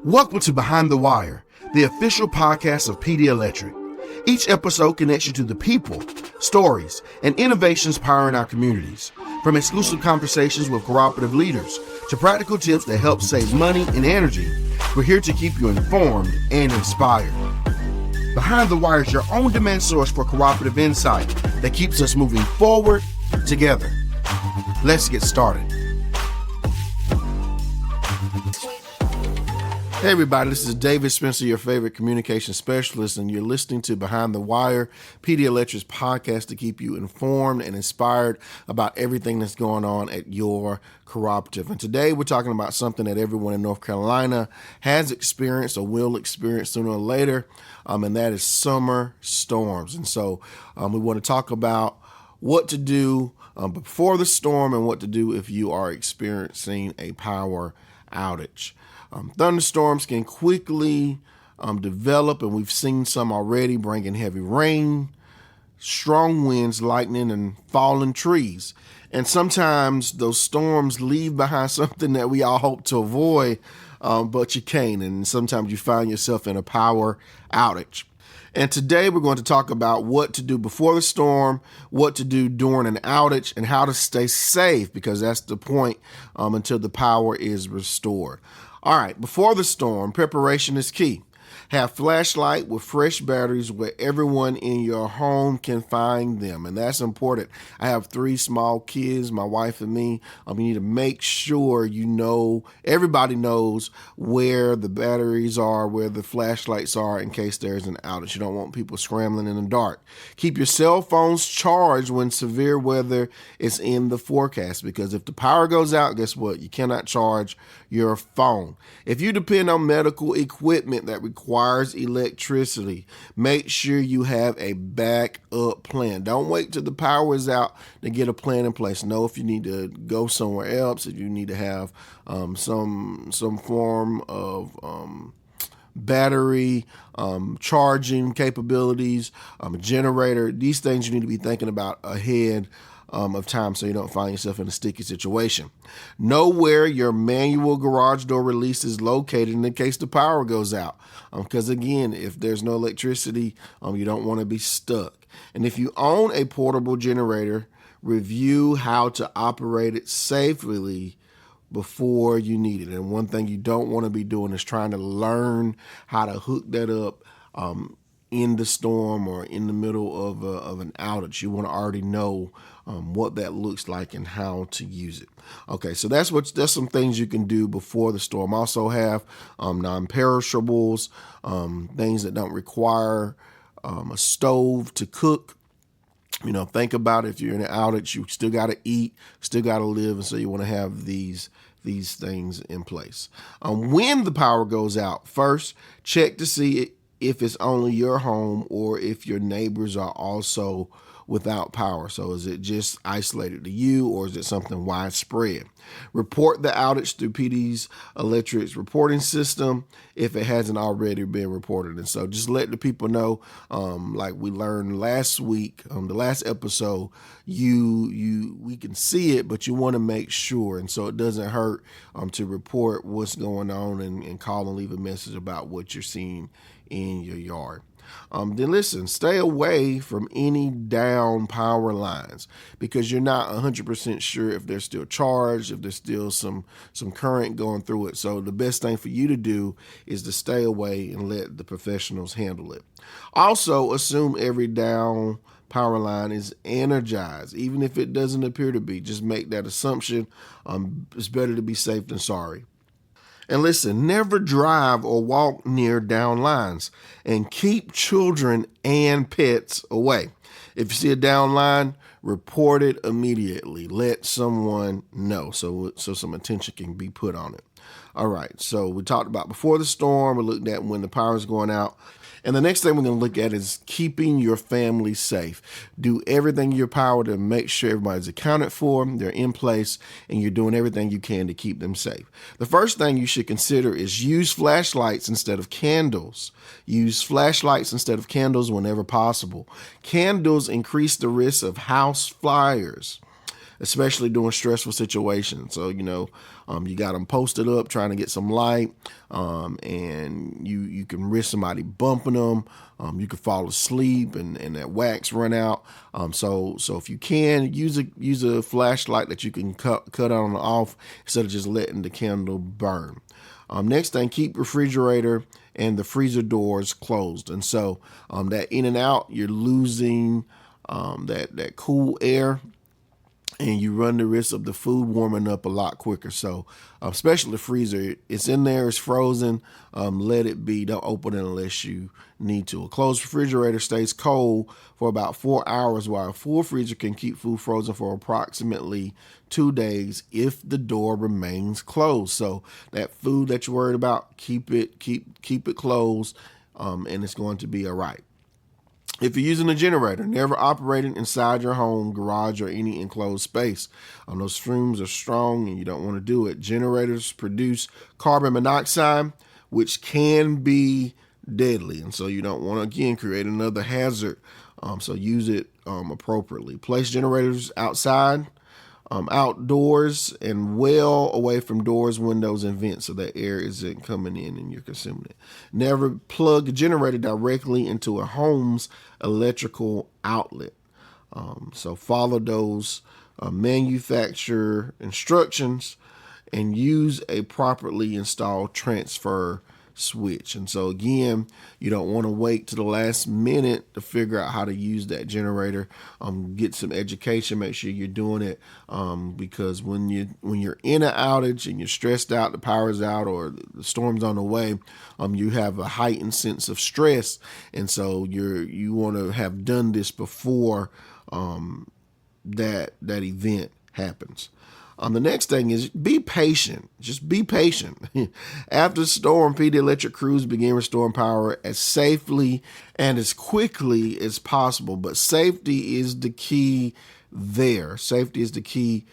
Welcome to Behind the Wire, the official podcast of Pee Dee Electric. Each episode connects you to the people, stories, and innovations powering our communities. From exclusive conversations with cooperative leaders to practical tips that help save money and energy, we're here to keep you informed and inspired. Behind the Wire is your on-demand source for cooperative insight that keeps us moving forward together. Let's get started. Hey everybody, this is David Spencer, your favorite communication specialist, and you're listening to Behind the Wire, Pee Dee Electric's podcast to keep you informed and inspired about everything that's going on at your cooperative. And today we're talking about something that everyone in North Carolina has experienced or will experience sooner or later, and that is summer storms. And so we want to talk about what to do before the storm and what to do if you are experiencing a power outage. Thunderstorms can quickly develop, and we've seen some already, bringing heavy rain, strong winds, lightning, and falling trees. And sometimes those storms leave behind something that we all hope to avoid, but you can't. And sometimes you find yourself in a power outage. And today we're going to talk about what to do before the storm, what to do during an outage, and how to stay safe, because that's the point until the power is restored. All right, before the storm, preparation is key. Have flashlight with fresh batteries where everyone in your home can find them, and that's important. I have 3 small kids, my wife and me. You need to make sure everybody knows where the batteries are, where the flashlights are in case there's an outage. You don't want people scrambling in the dark. Keep your cell phones charged when severe weather is in the forecast, because if the power goes out, guess what? You cannot charge your phone. If you depend on medical equipment that requires electricity, make sure you have a backup plan. Don't wait till the power is out to get a plan in place. Know if you need to go somewhere else, if you need to have some form of battery charging capabilities, a generator. These things you need to be thinking about ahead of time so you don't find yourself in a sticky situation. Know where your manual garage door release is located in case the power goes out. Because again, if there's no electricity, you don't want to be stuck. And if you own a portable generator, review how to operate it safely before you need it. And one thing you don't want to be doing is trying to learn how to hook that up in the storm or in the middle of an outage. You want to already know what that looks like and how to use it. Okay, so that's some things you can do before the storm. Also have non-perishables, things that don't require a stove to cook. Think about it. If you're in an outage, you still got to eat, still got to live, and so you want to have these things in place. When the power goes out, first check to see if it's only your home or if your neighbors are also without power. So is it just isolated to you, or is it something widespread? Report the outage through Pee Dee Electric's reporting system if it hasn't already been reported. And so just let the people know, like we learned last week, the last episode, we can see it, but you want to make sure. And so it doesn't hurt to report what's going on and call and leave a message about what you're seeing in your yard. Then listen, stay away from any down power lines, because you're not 100% sure if they're still charged, if there's still some current going through it. So the best thing for you to do is to stay away and let the professionals handle it. Also, assume every down power line is energized, even if it doesn't appear to be. Just make that assumption. It's better to be safe than sorry. And listen, never drive or walk near down lines, and keep children and pets away. If you see a down line, report it immediately. Let someone know so some attention can be put on it. All right, so we talked about before the storm. We looked at when the power is going out. And the next thing we're going to look at is keeping your family safe. Do everything in your power to make sure everybody's accounted for, they're in place, and you're doing everything you can to keep them safe. The first thing you should consider is use flashlights instead of candles. Use flashlights instead of candles whenever possible. Candles increase the risk of house fires. especially during stressful situations. So, you got them posted up trying to get some light, and you can risk somebody bumping them. You could fall asleep and that wax run out. So if you can, use a flashlight that you can cut on and off instead of just letting the candle burn. Next thing, keep refrigerator and the freezer doors closed. And so that in and out, you're losing that cool air, and you run the risk of the food warming up a lot quicker. So especially the freezer, it's in there, it's frozen. Let it be. Don't open it unless you need to. A closed refrigerator stays cold for about 4 hours, while a full freezer can keep food frozen for approximately 2 days if the door remains closed. So that food that you're worried about, keep it closed, and it's going to be all right. If you're using a generator, never operate it inside your home, garage, or any enclosed space. Those fumes are strong and you don't want to do it. Generators produce carbon monoxide, which can be deadly. And so you don't want to, again, create another hazard. So use it appropriately. Place generators outside, outdoors, and well away from doors, windows, and vents so that air isn't coming in and you're consuming it. Never plug a generator directly into a home's electrical outlet. So follow those manufacturer instructions and use a properly installed transfer switch. And so again, you don't want to wait to the last minute to figure out how to use that generator. Get some education, make sure you're doing it, because when you're in an outage and you're stressed out, the power's out or the storm's on the way, you have a heightened sense of stress, and so you want to have done this before that event happens. The next thing is be patient. Just be patient. After the storm, Pee Dee Electric crews began restoring power as safely and as quickly as possible. But safety is the key there. Safety is the key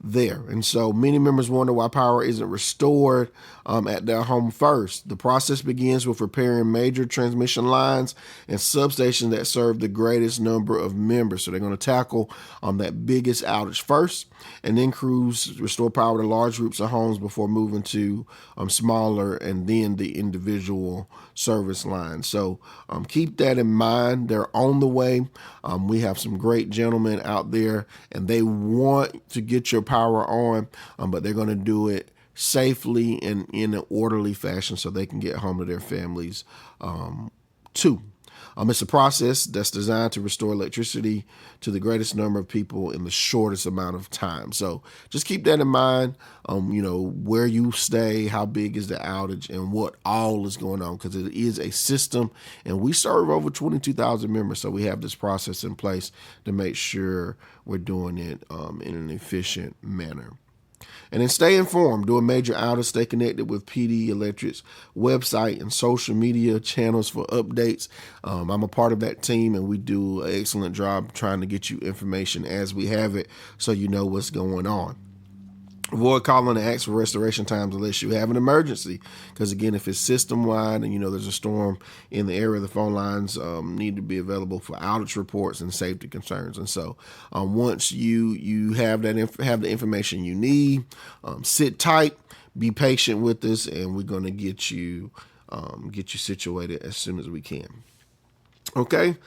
there. And so many members wonder why power isn't restored at their home first. The process begins with repairing major transmission lines and substations that serve the greatest number of members. So they're going to tackle that biggest outage first, and then crews restore power to large groups of homes before moving to smaller and then the individual service lines. So keep that in mind. They're on the way. We have some great gentlemen out there, and they want to get your power on, but they're going to do it safely and in an orderly fashion so they can get home to their families too. It's a process that's designed to restore electricity to the greatest number of people in the shortest amount of time. So just keep that in mind, where you stay, how big is the outage, and what all is going on, because it is a system, and we serve over 22,000 members. So we have this process in place to make sure we're doing it in an efficient manner. And then stay informed. During major outage, stay connected with Pee Dee Electric's website and social media channels for updates. I'm a part of that team, and we do an excellent job trying to get you information as we have it so you know what's going on. Avoid calling to ask for restoration times unless you have an emergency, because again, if it's system-wide and there's a storm in the area, the phone lines need to be available for outage reports and safety concerns. And so once you have the information you need, sit tight, be patient with us, and we're going to get you situated as soon as we can. Okay,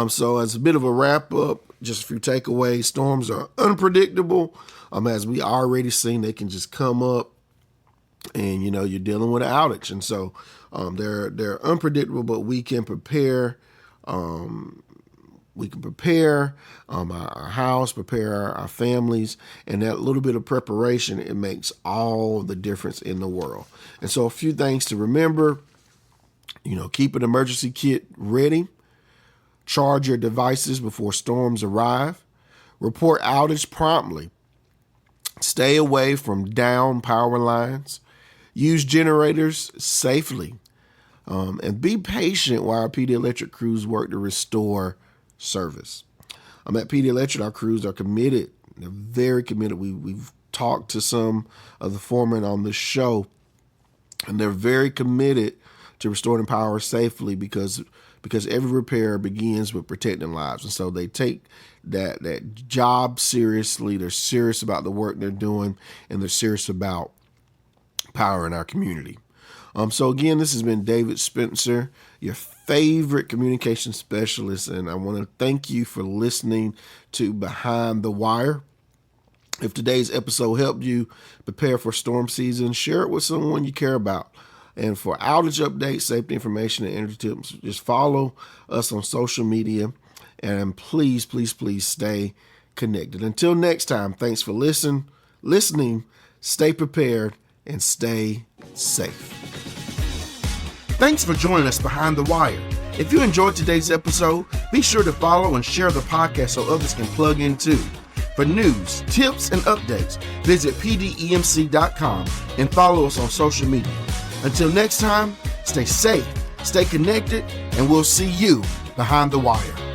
so as a bit of a wrap up, just a few takeaways. Storms are unpredictable. As we already seen, they can just come up, and you're dealing with an outage, and so they're unpredictable. But we can prepare. We can prepare our house, prepare our families, and that little bit of preparation, it makes all the difference in the world. And so a few things to remember. Keep an emergency kit ready. Charge your devices before storms arrive. Report outage promptly. Stay away from down power lines. Use generators safely. And be patient while our Pee Dee Electric crews work to restore service. At Pee Dee Electric, our crews are committed. They're very committed. We've talked to some of the foremen on this show, and they're very committed to restoring power safely because every repair begins with protecting lives. And so they take that job seriously. They're serious about the work they're doing, and they're serious about power in our community. So again, this has been David Spencer, your favorite communication specialist, and I want to thank you for listening to Behind the Wire. If today's episode helped you prepare for storm season, share it with someone you care about. And for outage updates, safety information, and energy tips, just follow us on social media. And please, please, please stay connected. Until next time, thanks for listening, stay prepared, and stay safe. Thanks for joining us Behind the Wire. If you enjoyed today's episode, be sure to follow and share the podcast so others can plug in too. For news, tips, and updates, visit pdemc.com and follow us on social media. Until next time, stay safe, stay connected, and we'll see you behind the wire.